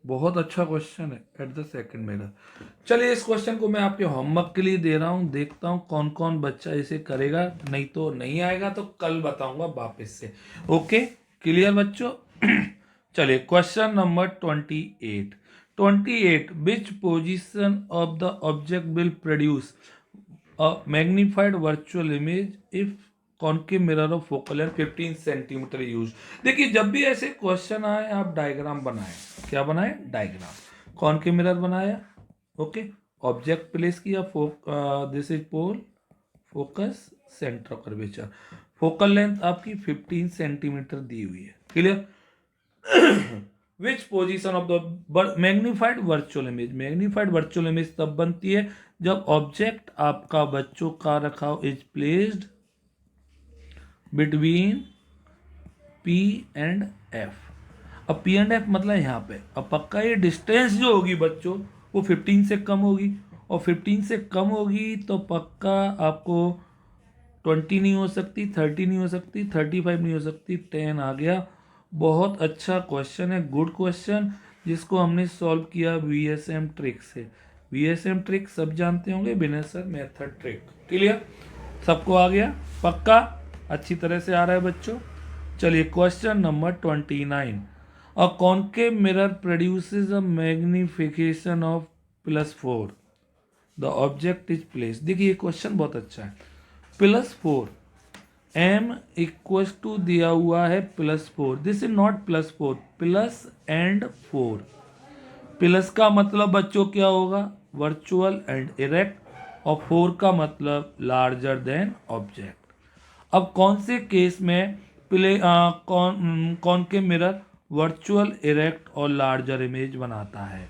बहुत अच्छा question है, at the second mirror. चलिए इस question को मैं आपके homework के लिए दे रहा हूं, देखता हूं कौन कौन बच्चा इसे करेगा, नहीं तो नहीं आएगा तो कल बताऊंगा वापस से। ओके, क्लियर बच्चों? चलिए question number 28। Which position of the object will produce a magnified virtual image if concave mirror of focal length 15 centimetre use? देखिए जब भी ऐसे क्वेश्चन आए आप डायग्राम बनाएं। क्या बनाए? डायग्राम। कॉनकेव मिरर बनाया, ओके, ऑब्जेक्ट प्लेस किया, this is pole, focus, centre of curvature, focal length आपकी 15 सेंटीमीटर दी हुई है। Clear? Which position of the magnified virtual image? Magnified virtual image तब बनती है जब ऑब्जेक्ट आपका बच्चों का रखा is placed between P and F। अब P एंड F मतलब यहाँ पे, अब पक्का ये डिस्टेंस जो होगी बच्चों वो 15 से कम होगी, और 15 से कम होगी तो पक्का आपको 20 नहीं हो सकती, 30 नहीं हो सकती, 35 नहीं हो सकती, 10 आ गया। बहुत अच्छा क्वेश्चन है, गुड क्वेश्चन, जिसको हमने सॉल्व किया VSM ट्रिक से। VSM ट्रिक सब जानते होंगे, विनय सर मेथड ट्रिक। क्लियर? सबको आ गया? पक्का अच्छी तरह से आ रहा है बच्चों? चलिए question number 29। A concave mirror produces a magnification of +4, the object is place. देखिए ये क्वेश्चन बहुत अच्छा है। +4 m इक्वल्स टू दिया हुआ है +4, दिस इज नॉट +4, +4। प्लस का मतलब बच्चों क्या होगा, वर्चुअल एंड इरेक्ट, और 4 का मतलब लार्जर देन ऑब्जेक्ट। अब कौन से केस में कौन के मिरर वर्चुअल इरेक्ट और लार्जर इमेज बनाता है?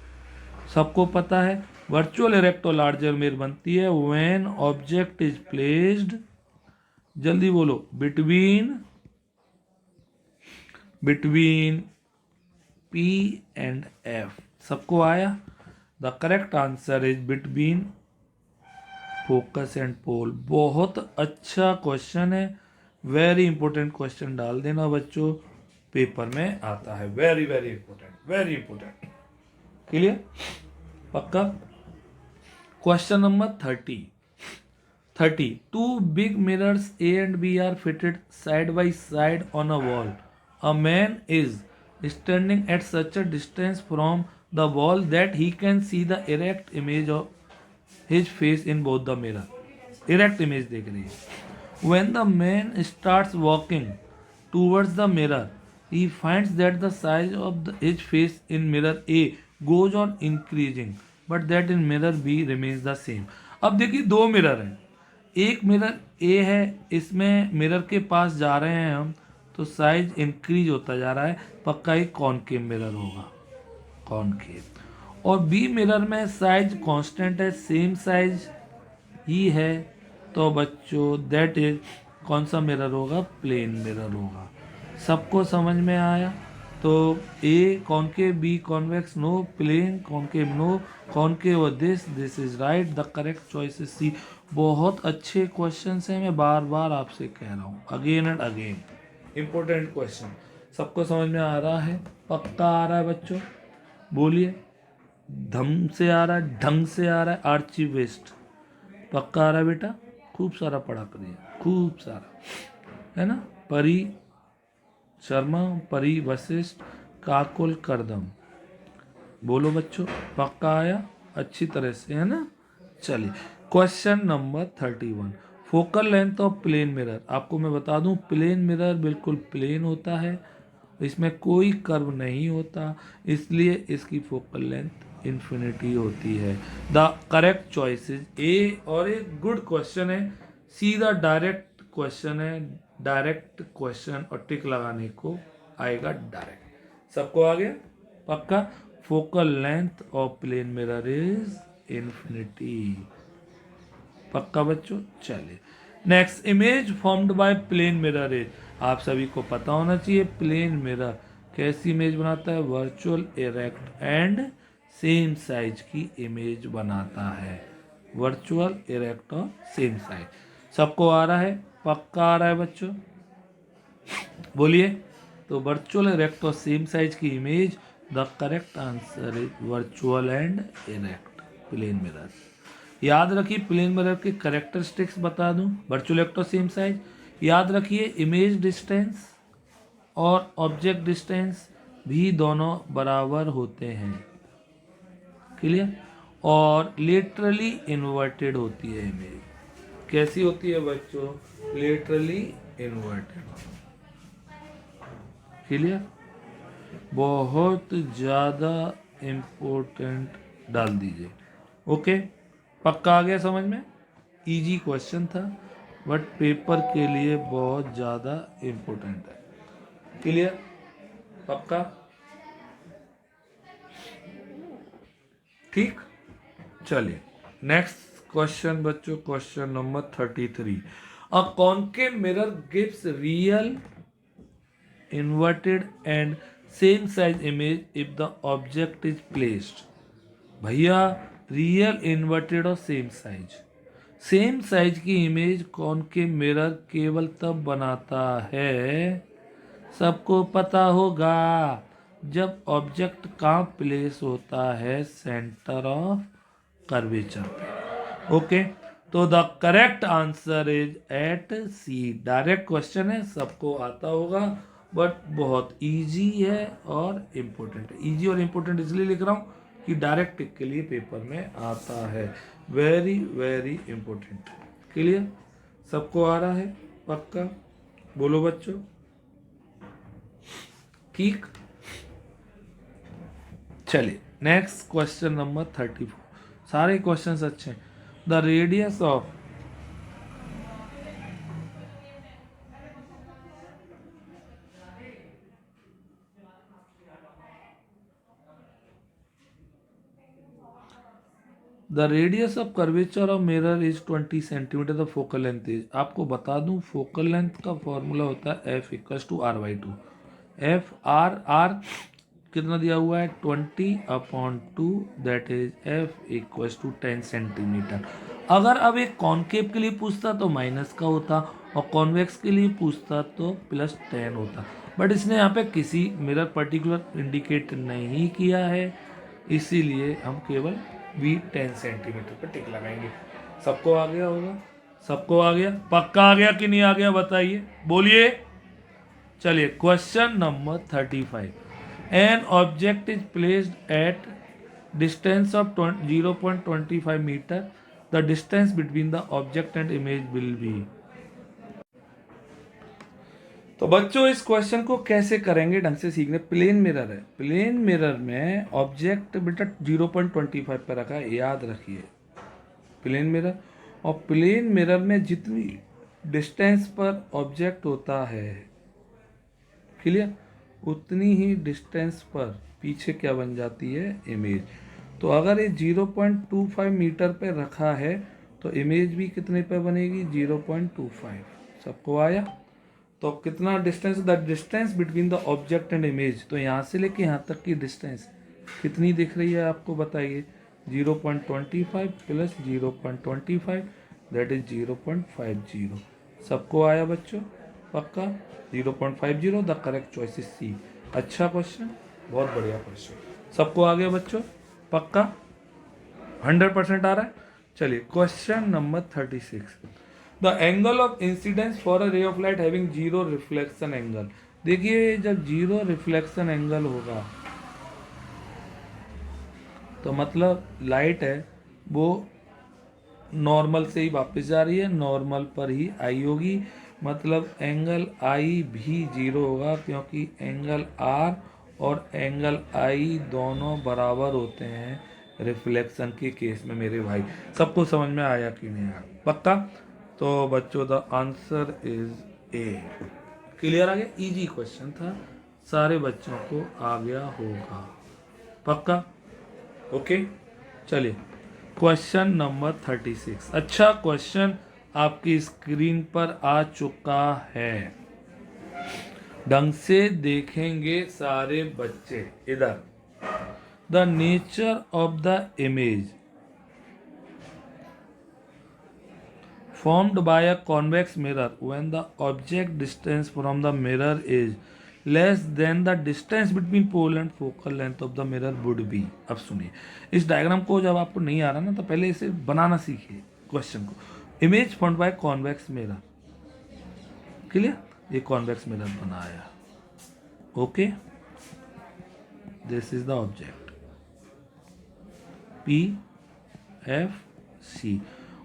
सबको पता है वर्चुअल इरेक्ट और लार्जर इमेज बनती है व्हेन ऑब्जेक्ट इज प्लेस्ड, जल्दी बोलो, बिटवीन P एंड F। सबको आया? The correct answer is between focus and pole. बहुत अच्छा क्वेश्चन है, वेरी इंपॉर्टेंट क्वेश्चन डाल देना बच्चों, पेपर में आता है, very very important, very important. Clear? पक्का? Question number 30। Two big mirrors A and B are fitted side by side on a wall. A man is standing at such a distance from the wall that he can see the erect image of his face in both the mirror. Erect image देख रही है। When the man starts walking towards the mirror, he finds that the size of his face in mirror A goes on increasing, but that in mirror B remains the same. अब देखिए दो mirror हैं, एक mirror ए है, इसमें mirror के पास जा रहे हैं हम तो साइज इंक्रीज होता जा रहा है, पक्का ही कॉनकेव मिरर होगा, कॉनकेव। और बी मिरर में साइज कांस्टेंट है, सेम साइज ही है, तो बच्चों दैट इज कौन सा मिरर होगा, प्लेन मिरर होगा। सबको समझ में आया? तो A concave, B convex, no, plane concave, no, concave this is right, the correct choice is C. बहुत अच्छे क्वेश्चन हैं, मैं बार बार आपसे कह रहा हूँ, again and again important question. सबको समझ में आ रहा है? पक्का आ रहा है बच्चों? बोलिए, धम से आ रहा है, ढंग से आ रहा है, आर्चिवेस्ट पक्का आ रहा है बेटा? खूब सारा पढ़ा करिए, खूब सारा, है ना। परी शर्मा, परी वशिष्ठ, काकुल करदम, बोलो बच्चों, पक्का आया अच्छी तरह से, है ना। चलिए question number 31। Focal length of plane mirror. आपको मैं बता दूं, प्लेन मिरर बिल्कुल प्लेन होता है, इसमें कोई कर्व नहीं होता, इसलिए इसकी फोकल लेंथ इन्फिनिटी होती है। द करेक्ट चॉइस इज ए, और एक गुड क्वेश्चन है, सीधा डायरेक्ट क्वेश्चन है, डायरेक्ट क्वेश्चन और टिक लगाने को आएगा डायरेक्ट। सबको आ गया? पक्का? Focal length of plane mirror is infinity. पक्का बच्चों? चलिए next, image formed by plane mirror is. आप सभी को पता होना चाहिए प्लेन मिरर कैसी इमेज बनाता है, virtual erect and same size की इमेज बनाता है, वर्चुअल इरेक्ट और सेम साइज। सबको आ रहा है? पक्का आ रहा है बच्चों? बोलिए। तो वर्चुअल इरेक्ट और सेम साइज की image, the correct answer is virtual and erect plane mirror. याद रखिए प्लेन मिरर के करेक्टरिस्टिक्स बता दूं, वर्चुअल इरेक्ट और सेम साइज। याद रखिए इमेज डिस्टेंस और ऑब्जेक्ट डिस्टेंस भी दोनों बराबर होते हैं, क्लियर। और लेटरली इन्वर्टेड होती है इमेज। कैसी होती है बच्चों? Laterally inverted, clear. बहुत ज़्यादा इम्पोर्टेंट डाल दीजिए, ओके। पक्का आ गया समझ में? इजी क्वेश्चन था बट पेपर के लिए बहुत ज़्यादा इम्पोर्टेंट है, क्लियर। पक्का? ठीक, चलिए नेक्स्ट क्वेश्चन बच्चों, question number 33। A concave mirror gives real inverted and same size image if the object is placed. भैया रियल इन्वर्टेड और सेम साइज की इमेज कॉनकेव मिरर केवल तब बनाता है, सबको पता होगा, जब ऑब्जेक्ट कहाँ प्लेस होता है, सेंटर ऑफ कर्वेचर पे, ओके। तो the correct answer is at C. Direct question है, सबको आता होगा, बट बहुत इजी है और इम्पोर्टेंट है। इजी और इम्पोर्टेंट इसलिए लिख रहा हूँ कि डायरेक्ट टिक के लिए पेपर में आता है। Very very important. क्लियर? सबको आ रहा है? पक्का? बोलो बच्चों। ठीक, चलिए नेक्स्ट क्वेश्चन नंबर 34। सारे क्वेश्चंस अच्छे हैं। The radius of the radius of curvature of mirror is 20 centimetre. The focal length is, आपको बता दूं फोकल लेंथ का फॉर्मूला होता है F equals to R by two. F R R कितना दिया हुआ है 20/2, that is F equals to 10 centimetre. अगर अब एक कॉनकेव के लिए पूछता तो माइनस का होता और कॉन्वेक्स के लिए पूछता तो +10 होता, बट इसने यहाँ पे किसी मिरर पर्टिकुलर इंडिकेट नहीं किया है, इसीलिए हम केवल भी 10 सेंटीमीटर पर टिक लगाएंगे। सबको आ गया होगा? सबको आ गया? पक्का आ गया कि नहीं आ गया बताइए, बोलिए। चलिए question number 35। An object is placed at distance of 0.25 metre. The distance between the object and image will be. तो बच्चों इस क्वेश्चन को कैसे करेंगे ढंग से सीखने। प्लेन मिरर है, प्लेन मिरर में ऑब्जेक्ट बेटा 0.25 पे रखा है, याद रखिए प्लेन मिरर। और प्लेन मिरर में जितनी डिस्टेंस पर ऑब्जेक्ट होता है, क्लियर, उतनी ही डिस्टेंस पर पीछे क्या बन जाती है, इमेज। तो अगर ये 0.25 मीटर पे रखा है तो इमेज भी कितने पे बनेगी, 0.25। सबको आया? तो कितना distance, the distance between the object and image, तो यहाँ से लेके यहाँ तक की डिस्टेंस कितनी दिख रही है आपको बताइए, 0.25 प्लस 0.25 दैट इज 0.50। सबको आया बच्चों? पक्का? 0.50 the correct choice is C. अच्छा क्वेश्चन, बहुत बढ़िया क्वेश्चन। सबको आ गया बच्चों? पक्का? 100% आ रहा है? चलिए question number 36। The angle of incidence for a रे of light having zero reflection angle. देखिए जब जीरो रिफ्लेक्शन एंगल होगा तो मतलब लाइट है वो नॉर्मल से ही वापस जा रही है, नॉर्मल पर ही आई होगी, मतलब एंगल आई भी जीरो होगा, क्योंकि एंगल आर और एंगल आई दोनों बराबर होते हैं रिफ्लेक्शन के केस में मेरे भाई। सबको समझ में आया कि नहीं आया? पक्का? तो बच्चों the answer is A. Clear आ गया? इजी क्वेश्चन था, सारे बच्चों को आ गया होगा। पक्का? ओके चलिए क्वेश्चन नंबर 36। अच्छा क्वेश्चन आपकी स्क्रीन पर आ चुका है, ढंग से देखेंगे सारे बच्चे इधर। The nature of the image formed by a convex mirror when the object distance from the mirror is less than the distance between pole and focal length of the mirror would be। अब सुनिए, इस diagram को जब आपको नहीं आ रहा ना तो पहले इसे बनाना सीखिए क्वेश्चन को। Image formed by convex mirror, clear, ये कॉन्वेक्स मिरर बनाया, okay, this is the object P F C.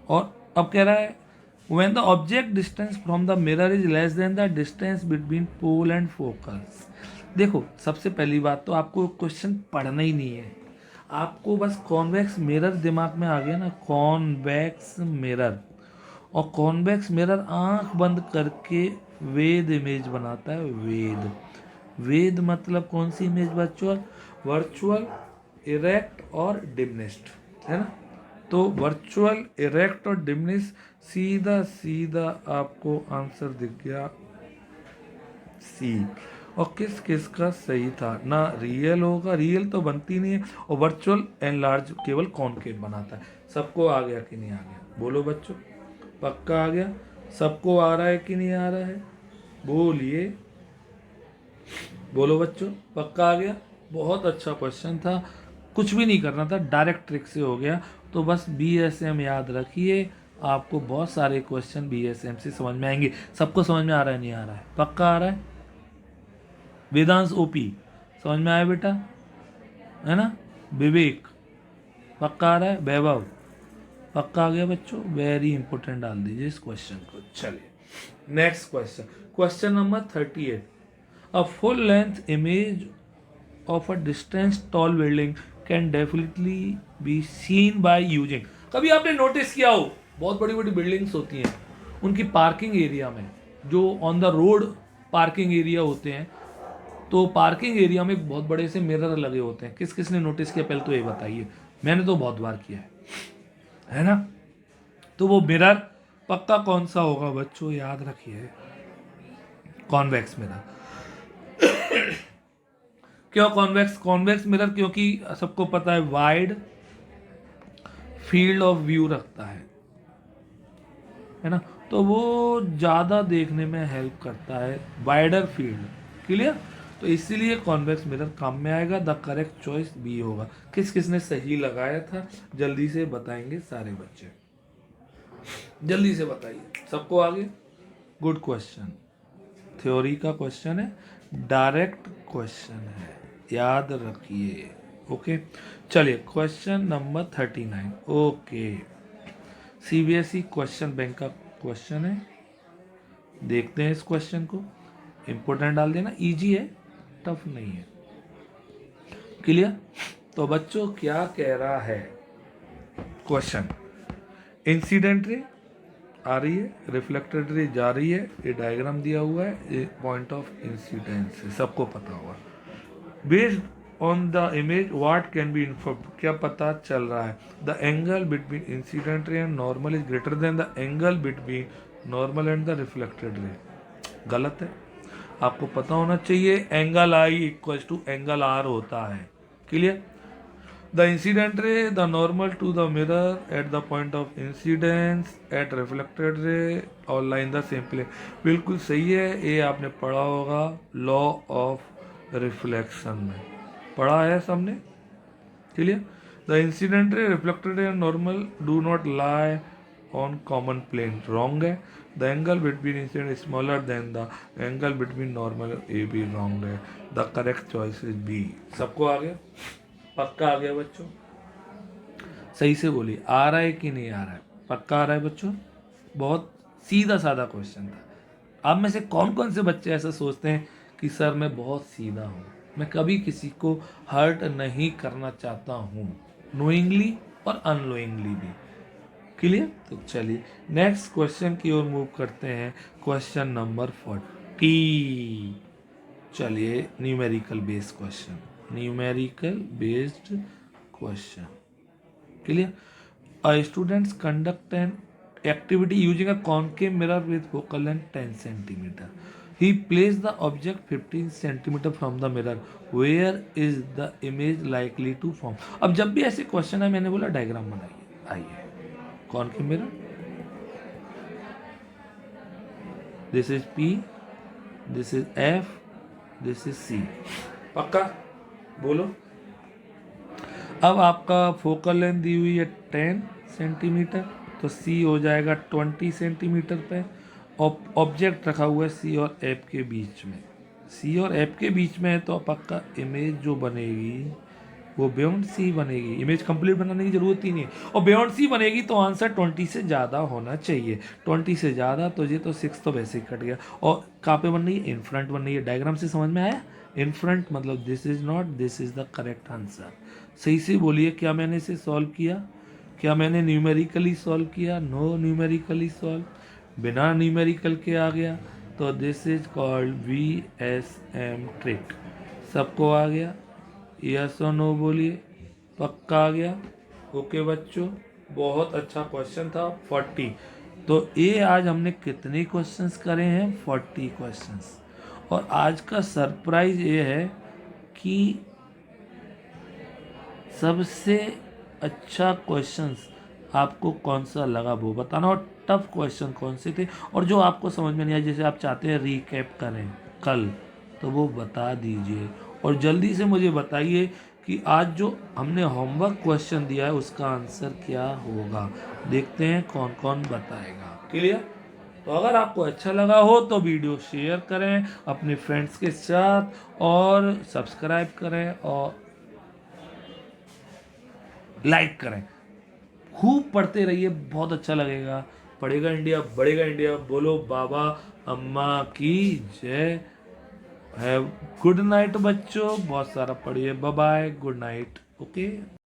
और अब कह रहा है when the object distance from the mirror is less than the distance between pole and focus। देखो सबसे पहली बात तो आपको क्वेश्चन पढ़ना ही नहीं है, आपको बस कॉन्वेक्स मिरर दिमाग में आ गया ना, कॉन्वेक्स मिरर। और कॉन्वेक्स मिरर आंख बंद करके वेद इमेज बनाता है, वेद। वेद मतलब कौन सी इमेज बच्चों, वर्चुअल, इरेक्ट और डिमिनिश्ड, है ना। तो वर्चुअल, इरेक्ट और डिमिनिश, सीधा सीधा आपको आंसर दिख गया सी। और किस किस का सही था ना, रियल होगा, रियल तो बनती नहीं है, और वर्चुअल एंड लार्ज केवल कॉनकेव बनाता है। सबको आ गया कि नहीं आ गया, बोलो बच्चों, पक्का आ गया? सबको आ रहा है कि नहीं आ रहा है, बोलिए, बोलो बच्चों, पक्का आ गया? बहुत अच्छा क्वेश्चन था, कुछ भी नहीं करना था, डायरेक्ट ट्रिक से हो गया। तो बस BSM याद रखिए, आपको बहुत सारे क्वेश्चन BSM से समझ में आएंगे। सबको समझ में आ रहा है नहीं आ रहा है, पक्का आ रहा है? वेदांश ओपी, समझ में आया बेटा, है ना। विवेक पक्का आ रहा है, वैभव पक्का आ गया बच्चों, वेरी इंपॉर्टेंट डाल दीजिए इस क्वेश्चन को। चलिए next question, question number 38, a full length image of a distance tall building can definitely be seen by using. कभी आपने नोटिस किया हो, बहुत बड़ी बड़ी बिल्डिंग्स होती हैं, उनकी पार्किंग एरिया में, जो on the road parking area होते हैं, तो पार्किंग एरिया में बहुत बड़े से मिरर लगे होते हैं। किस किस ने नोटिस किया, पहले तो ये बताइए। मैंने तो बहुत बार किया है ना। तो वो मिरर पक्का कौन सा होगा बच्चों, याद रखिए, कॉन्वेक्स मिरर। क्यों कॉन्वेक्स, कॉन्वेक्स मिरर क्योंकि सबको पता है वाइड फील्ड ऑफ व्यू रखता है ना, तो वो ज़्यादा देखने में हेल्प करता है, वाइडर फील्ड, क्लियर। तो इसीलिए कॉन्वेक्स मिरर काम में आएगा। द करेक्ट चॉइस बी होगा। किस किस ने सही लगाया था जल्दी से बताएंगे सारे बच्चे, जल्दी से बताइए, सबको आगे। गुड क्वेश्चन, थ्योरी का क्वेश्चन है, डायरेक्ट क्वेश्चन है, याद रखिए। ओके चलिए question number 39। Okay CBSE question bank का क्वेश्चन है, देखते हैं इस क्वेश्चन को, इंपोर्टेंट डाल देना, इजी है, टफ नहीं है, क्लियर। तो बच्चों क्या कह रहा है क्वेश्चन, इंसिडेंट रे आ रही है, रिफ्लेक्टेड रे जा रही है, ये डायग्राम दिया हुआ है, ये पॉइंट ऑफ इंसिडेंस है, सबको पता होगा। Based on the image what can be informed, क्या पता चल रहा है, the angle between incident ray and normal is greater than the angle between normal and the reflected ray. गलत है, आपको पता होना चाहिए angle I equal to angle R होता है, clear. The incident ray the normal to the mirror at the point of incidence at reflected ray और line the same plane, बिल्कुल सही है, ये आपने पढ़ा होगा लॉ ऑफ रिफ्लेक्शन में, पढ़ा है सबने, clear. The incident ray reflected ray normal do not lie on common plane, wrong है। The angle between incident smaller than the angle between normal ए भी रॉन्ग है। The correct choice is B. सबको आ गया, पक्का आ गया बच्चों, सही से बोलिए, आ रहा है कि नहीं आ रहा है, पक्का आ रहा है बच्चों। बहुत सीधा साधा क्वेश्चन था। आप में से कौन कौन से बच्चे ऐसा सोचते हैं कि सर मैं बहुत सीधा हूँ, मैं कभी किसी को हर्ट नहीं करना चाहता हूँ, नोइंगली और अननोइंगली भी, क्लियर। तो चलिए नेक्स्ट क्वेश्चन की ओर मूव करते हैं, क्वेश्चन नंबर 40। चलिए numerical based question, numerical based question, clear. A students conduct an activity using a concave mirror with focal length 10 centimeter. He placed the object 15 centimeter from the mirror. Where is the image likely to form? अब जब भी ऐसे question है मैंने बोला diagram बनाइए, आइए concave mirror, this is P, this is F, this is C, पक्का बोलो। अब आपका फोकल लेंथ दी हुई है 10 सेंटीमीटर, तो C हो जाएगा 20 सेंटीमीटर पे, ऑब्जेक्ट रखा हुआ है C और F के बीच में, C और F के बीच में है, तो पक्का इमेज जो बनेगी वो बियॉन्ड C बनेगी। इमेज कंप्लीट बनाने की जरूरत ही नहीं है, और बियॉन्ड C बनेगी तो आंसर 20 से ज़्यादा होना चाहिए, 20 से ज़्यादा, तो ये तो 6 तो वैसे ही कट गया। और कहाँ पे बन रही है, इन फ्रंट बन रही है, डायग्राम से समझ में आया, इन फ्रंट मतलब this is not, this is the correct answer. सही से बोलिए, क्या मैंने इसे सॉल्व किया, क्या मैंने न्यूमेरिकली सॉल्व किया, नो न्यूमेरिकली सॉल्व, बिना न्यूमेरिकल के आ गया, तो this is called VSM trick. सबको आ गया, यस और नो बोलिए, पक्का आ गया। ओके बच्चों, बहुत अच्छा क्वेश्चन था 40। तो ये आज हमने कितने क्वेश्चंस करे हैं, 40 क्वेश्चंस। और आज का सरप्राइज ये है कि सबसे अच्छा क्वेश्चंस आपको कौन सा लगा वो बताना, और टफ क्वेश्चन कौन से थे, और जो आपको समझ में नहीं आया, जैसे आप चाहते हैं रिकैप करें कल, तो वो बता दीजिए। और जल्दी से मुझे बताइए कि आज जो हमने होमवर्क क्वेश्चन दिया है उसका आंसर क्या होगा, देखते हैं कौन कौन बताएगा, क्लियर। तो अगर आपको अच्छा लगा हो तो वीडियो शेयर करें अपने फ्रेंड्स के साथ और सब्सक्राइब करें और लाइक करें। खूब पढ़ते रहिए, बहुत अच्छा लगेगा। पढ़ेगा इंडिया बढ़ेगा इंडिया। बोलो बाबा अम्मा की जय। है गुड नाइट बच्चों, बहुत सारा पढ़िए। Bye bye, good night. Okay.